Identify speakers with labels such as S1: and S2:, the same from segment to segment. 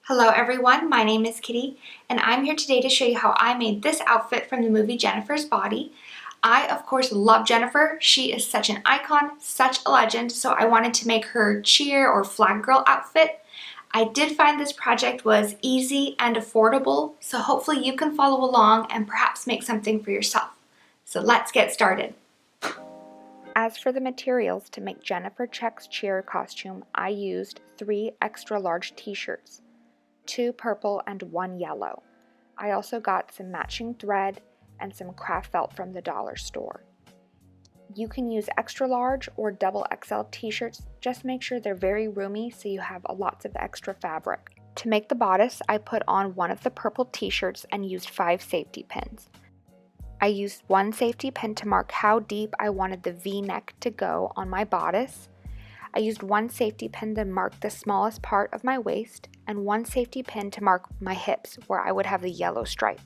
S1: Hello everyone, my name is Kitty and I'm here today to show you how I made this outfit from the movie Jennifer's Body. I of course love Jennifer. She is such an icon, such a legend, so I wanted to make her cheer or flag girl outfit. I did find this project was easy and affordable, so hopefully you can follow along and perhaps make something for yourself. So let's get started. As for the materials to make Jennifer Check's cheer costume, I used 3 extra large t-shirts. 2 purple and 1 yellow. I also got some matching thread and some craft felt from the dollar store. You can use extra large or double XL t-shirts, just make sure they're very roomy so you have lots of extra fabric. To make the bodice, I put on one of the purple t-shirts and used 5 safety pins. I used 1 safety pin to mark how deep I wanted the V-neck to go on my bodice. I used 1 safety pin to mark the smallest part of my waist and 1 safety pin to mark my hips where I would have the yellow stripe.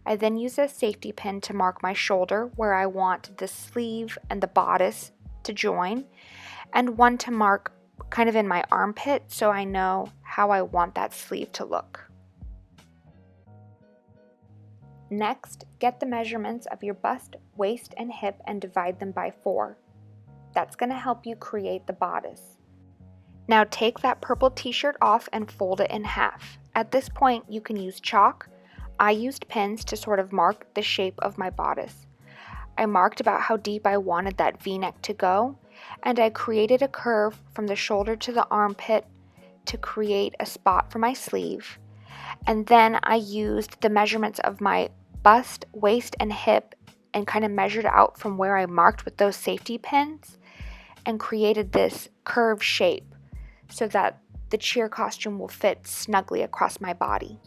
S1: I then used a safety pin to mark my shoulder where I want the sleeve and the bodice to join, and 1 to mark kind of in my armpit so I know how I want that sleeve to look. Next, get the measurements of your bust, waist, and hip and divide them by 4. That's going to help you create the bodice. Now take that purple t-shirt off and fold it in half. At this point you can use chalk. I used pins to sort of mark the shape of my bodice. I marked about how deep I wanted that V-neck to go, and I created a curve from the shoulder to the armpit to create a spot for my sleeve. And then I used the measurements of my bust, waist, and hip and kind of measured out from where I marked with those safety pins and created this curved shape so that the cheer costume will fit snugly across my body.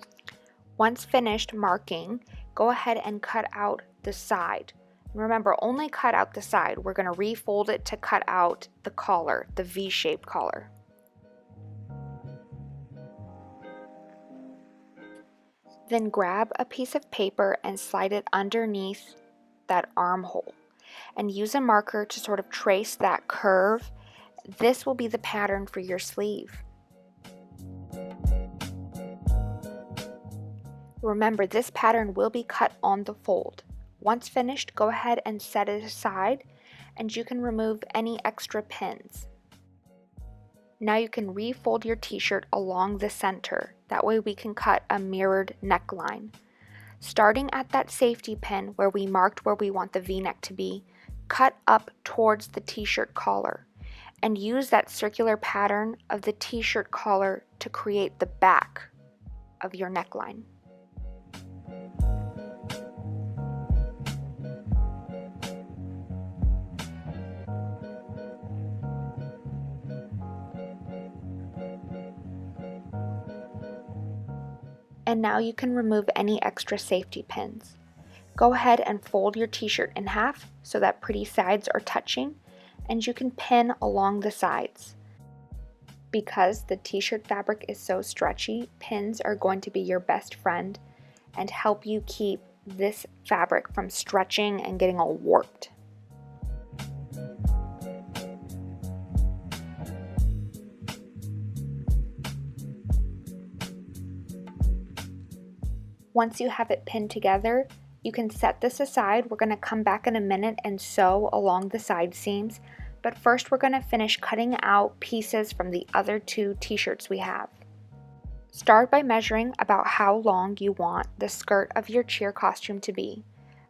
S1: Once finished marking, go ahead and cut out the side. Remember, only cut out the side. We're going to refold it to cut out the collar, the V-shaped collar. Then grab a piece of paper and slide it underneath that armhole and use a marker to sort of trace that curve. This will be the pattern for your sleeve. Remember, this pattern will be cut on the fold. Once finished, go ahead and set it aside and you can remove any extra pins. Now you can refold your t-shirt along the center. That way we can cut a mirrored neckline. Starting at that safety pin where we marked where we want the V-neck to be, cut up towards the t-shirt collar and use that circular pattern of the t-shirt collar to create the back of your neckline. And now you can remove any extra safety pins. Go ahead and fold your t-shirt in half so that pretty sides are touching, and you can pin along the sides. Because the t-shirt fabric is so stretchy, pins are going to be your best friend and help you keep this fabric from stretching and getting all warped. Once you have it pinned together, you can set this aside. We're going to come back in a minute and sew along the side seams, but first we're going to finish cutting out pieces from the other 2 t-shirts we have. Start by measuring about how long you want the skirt of your cheer costume to be.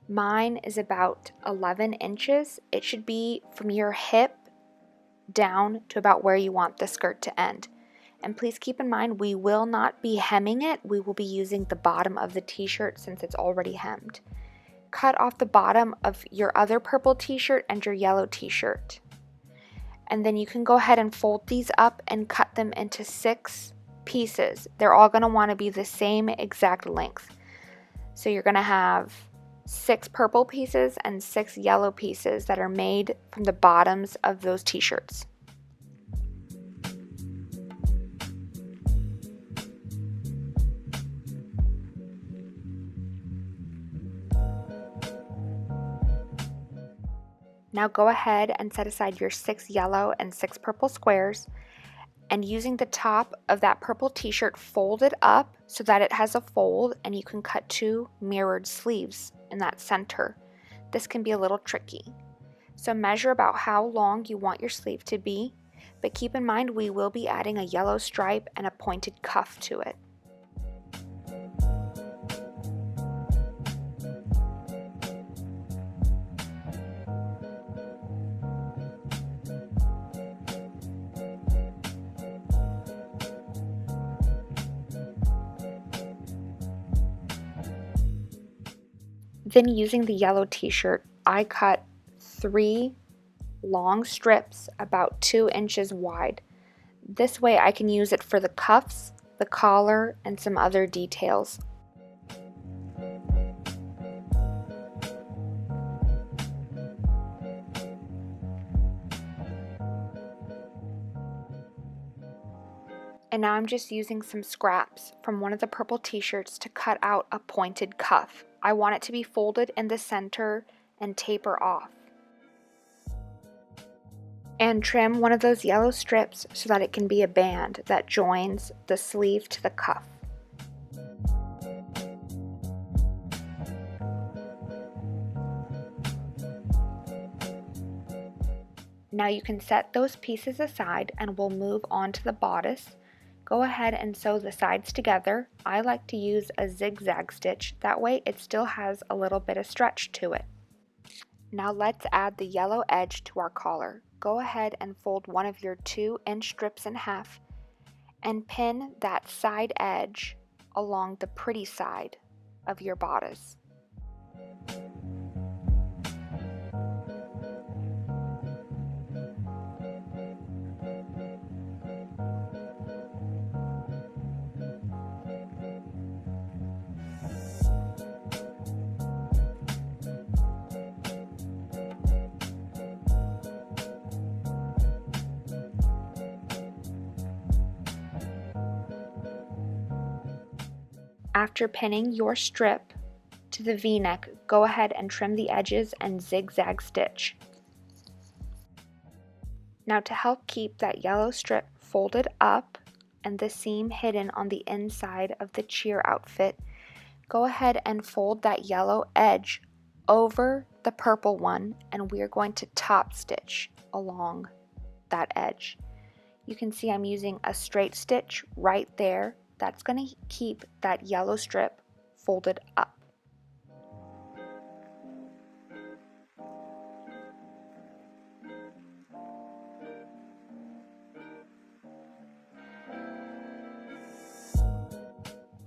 S1: Mine is about 11 inches. It should be from your hip down to about where you want the skirt to end. And please keep in mind, we will not be hemming it. We will be using the bottom of the t-shirt since it's already hemmed. Cut off the bottom of your other purple t-shirt and your yellow t-shirt. And then you can go ahead and fold these up and cut them into 6 pieces. They're all going to want to be the same exact length. So you're going to have 6 purple pieces and 6 yellow pieces that are made from the bottoms of those t-shirts. Now go ahead and set aside your 6 yellow and 6 purple squares and using the top of that purple t-shirt, fold it up so that it has a fold, and you can cut 2 mirrored sleeves in that center. This can be a little tricky. So measure about how long you want your sleeve to be, but keep in mind we will be adding a yellow stripe and a pointed cuff to it. Then using the yellow t-shirt, I cut 3 long strips about 2 inches wide. This way I can use it for the cuffs, the collar, and some other details. And now I'm just using some scraps from one of the purple t-shirts to cut out a pointed cuff. I want it to be folded in the center and taper off. And trim one of those yellow strips so that it can be a band that joins the sleeve to the cuff. Now you can set those pieces aside and we'll move on to the bodice. Go ahead and sew the sides together. I like to use a zigzag stitch, that way it still has a little bit of stretch to it. Now let's add the yellow edge to our collar. Go ahead and fold one of your 2-inch strips in half and pin that side edge along the pretty side of your bodice. After pinning your strip to the V-neck, go ahead and trim the edges and zigzag stitch. Now to help keep that yellow strip folded up and the seam hidden on the inside of the cheer outfit, go ahead and fold that yellow edge over the purple one, and we are going to top stitch along that edge. You can see I'm using a straight stitch right there. That's going to keep that yellow strip folded up.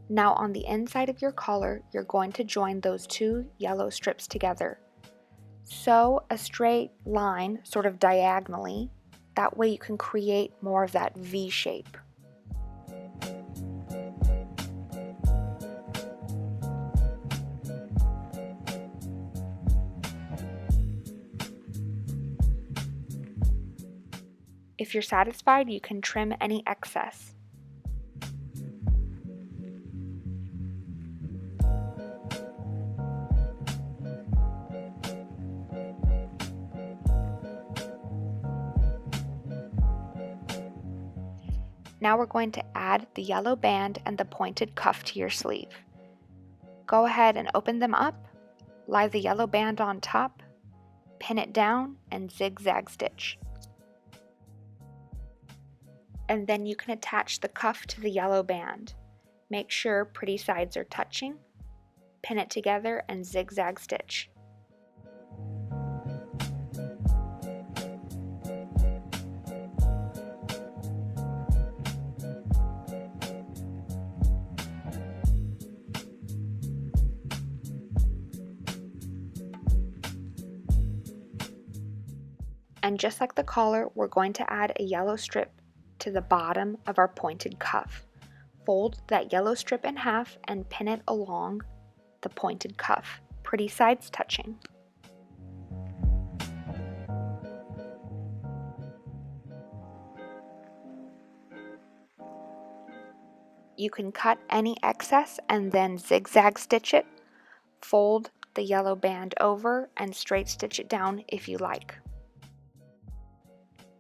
S1: Now on the inside of your collar, you're going to join those 2 yellow strips together. Sew a straight line sort of diagonally. That way you can create more of that V shape. If you're satisfied, you can trim any excess. Now we're going to add the yellow band and the pointed cuff to your sleeve. Go ahead and open them up, lie the yellow band on top, pin it down, and zigzag stitch. And then you can attach the cuff to the yellow band. Make sure pretty sides are touching, pin it together, and zigzag stitch. And just like the collar, we're going to add a yellow strip to the bottom of our pointed cuff. Fold that yellow strip in half and pin it along the pointed cuff, pretty sides touching. You can cut any excess and then zigzag stitch it, fold the yellow band over, and straight stitch it down if you like.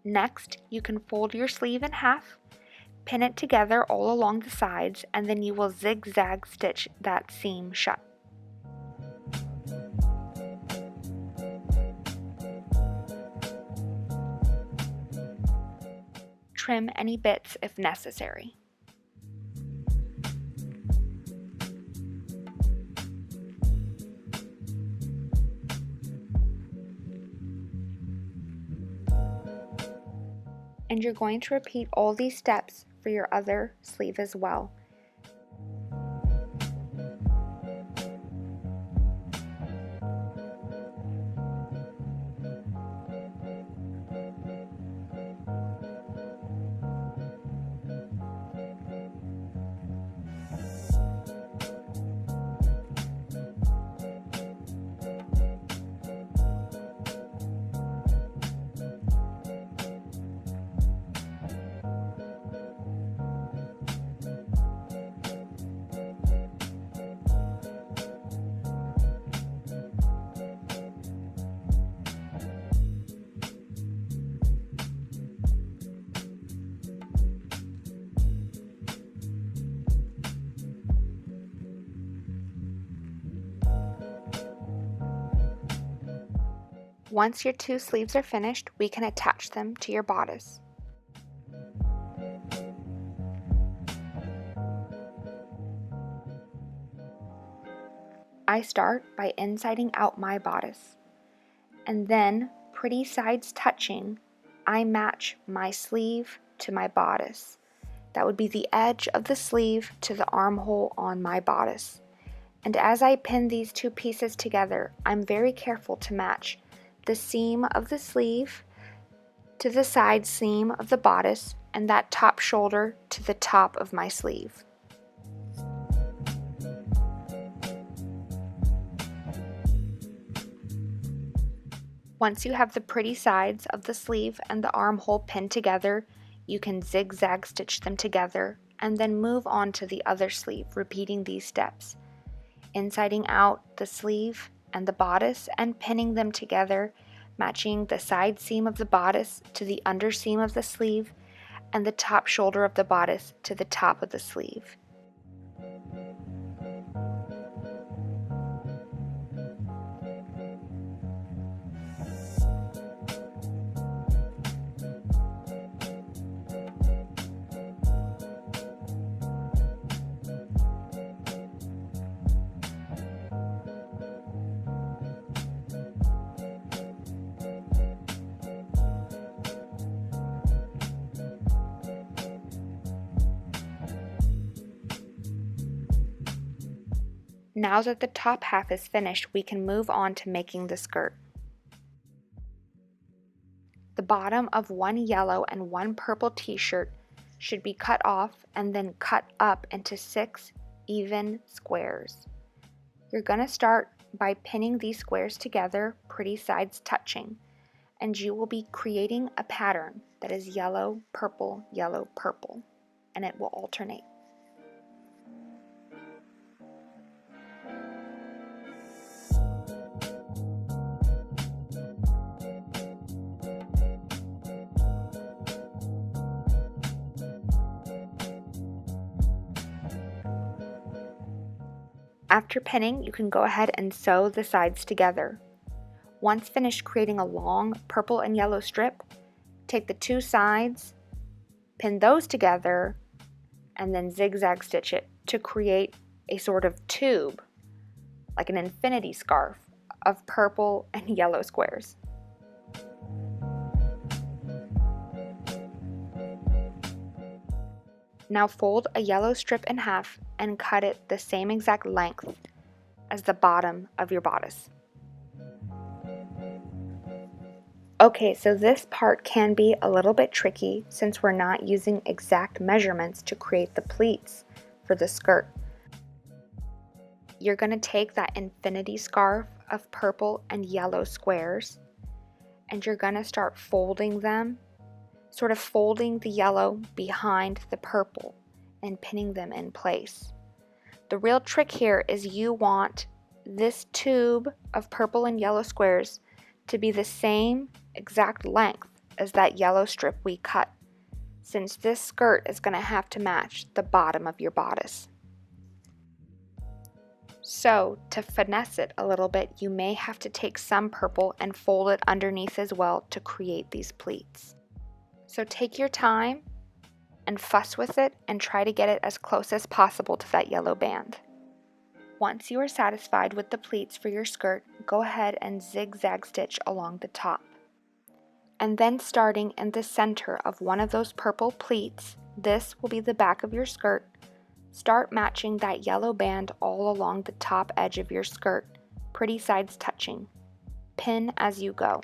S1: Next, you can fold your sleeve in half Pin it together all along the sides, and then you will zigzag stitch that seam shut. Trim any bits if necessary. And you're going to repeat all these steps for your other sleeve as well. Once your two sleeves are finished, we can attach them to your bodice. I start by insiding out my bodice, and then, pretty sides touching, I match my sleeve to my bodice. That would be the edge of the sleeve to the armhole on my bodice. And as I pin these two pieces together, I'm very careful to match the seam of the sleeve to the side seam of the bodice, and that top shoulder to the top of my sleeve. Once you have the pretty sides of the sleeve and the armhole pinned together, you can zigzag stitch them together and then move on to the other sleeve, repeating these steps. Insiding out the sleeve and the bodice and pinning them together, matching the side seam of the bodice to the under seam of the sleeve and the top shoulder of the bodice to the top of the sleeve. Now that the top half is finished, we can move on to making the skirt. The bottom of one yellow and one purple t-shirt should be cut off and then cut up into 6 even squares. You're going to start by pinning these squares together, pretty sides touching, and you will be creating a pattern that is yellow, purple, and it will alternate. After pinning, you can go ahead and sew the sides together. Once finished creating a long purple and yellow strip, take the two sides, pin those together, and then zigzag stitch it to create a sort of tube, like an infinity scarf, of purple and yellow squares. Now fold a yellow strip in half and cut it the same exact length as the bottom of your bodice. Okay, so this part can be a little bit tricky since we're not using exact measurements to create the pleats for the skirt. You're going to take that infinity scarf of purple and yellow squares and you're going to start folding them, sort of folding the yellow behind the purple and pinning them in place. The real trick here is you want this tube of purple and yellow squares to be the same exact length as that yellow strip we cut. since this skirt is going to have to match the bottom of your bodice. So, to finesse it a little bit, you may have to take some purple and fold it underneath as well to create these pleats. So take your time and fuss with it and try to get it as close as possible to that yellow band. Once you are satisfied with the pleats for your skirt, go ahead and zigzag stitch along the top. And then starting in the center of one of those purple pleats, this will be the back of your skirt. Start matching that yellow band all along the top edge of your skirt, pretty sides touching. Pin as you go.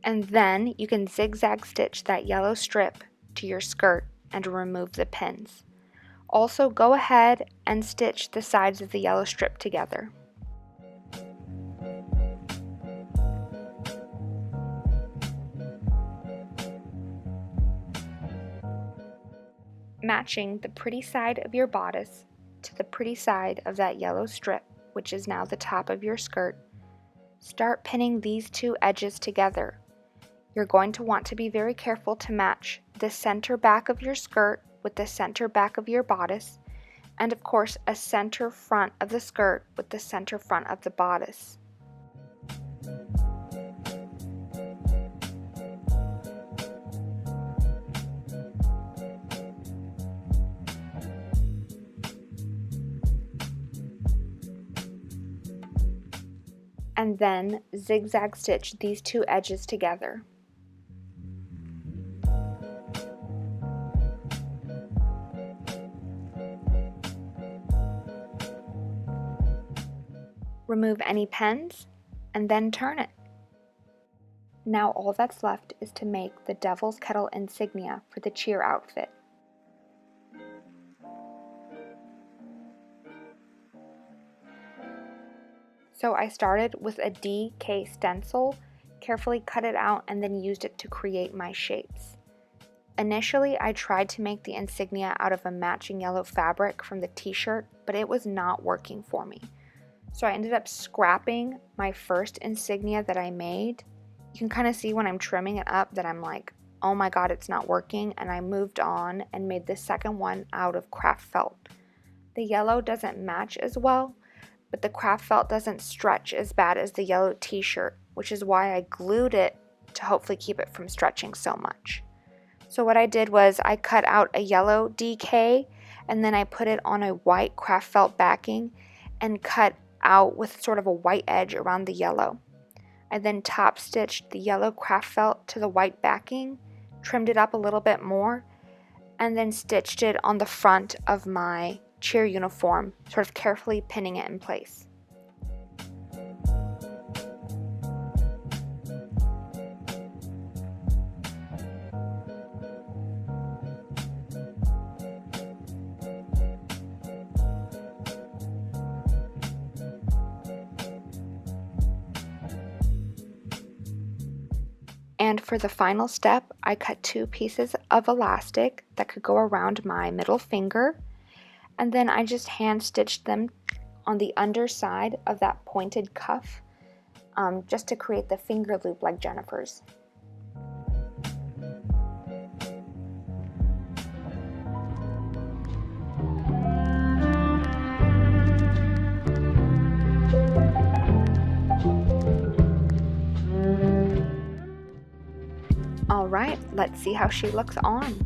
S1: And then you can zigzag stitch that yellow strip to your skirt and remove the pins. Also go ahead and stitch the sides of the yellow strip together. Matching the pretty side of your bodice to the pretty side of that yellow strip, which is now the top of your skirt, start pinning these two edges together. You're going to want to be very careful to match the center back of your skirt with the center back of your bodice, and of course a center front of the skirt with the center front of the bodice. And then zigzag stitch these two edges together. Remove any pins and then turn it. Now all that's left is to make the Devil's Kettle insignia for the cheer outfit. So I started with a DK stencil, carefully cut it out, and then used it to create my shapes. Initially, I tried to make the insignia out of a matching yellow fabric from the t-shirt, but it was not working for me. So I ended up scrapping my first insignia that I made. You can kind of see when I'm trimming it up that I'm like, oh my god, it's not working, and I moved on and made the second one out of craft felt. The yellow doesn't match as well, but the craft felt doesn't stretch as bad as the yellow t-shirt, which is why I glued it to hopefully keep it from stretching so much. So what I did was I cut out a yellow DK and then I put it on a white craft felt backing and cut out with sort of a white edge around the yellow. I then top stitched the yellow craft felt to the white backing, trimmed it up a little bit more, and then stitched it on the front of my cheer uniform, sort of carefully pinning it in place. And for the final step, I cut 2 pieces of elastic that could go around my middle finger, and then I just hand stitched them on the underside of that pointed cuff, just to create the finger loop like Jennifer's. Alright, let's see how she looks on.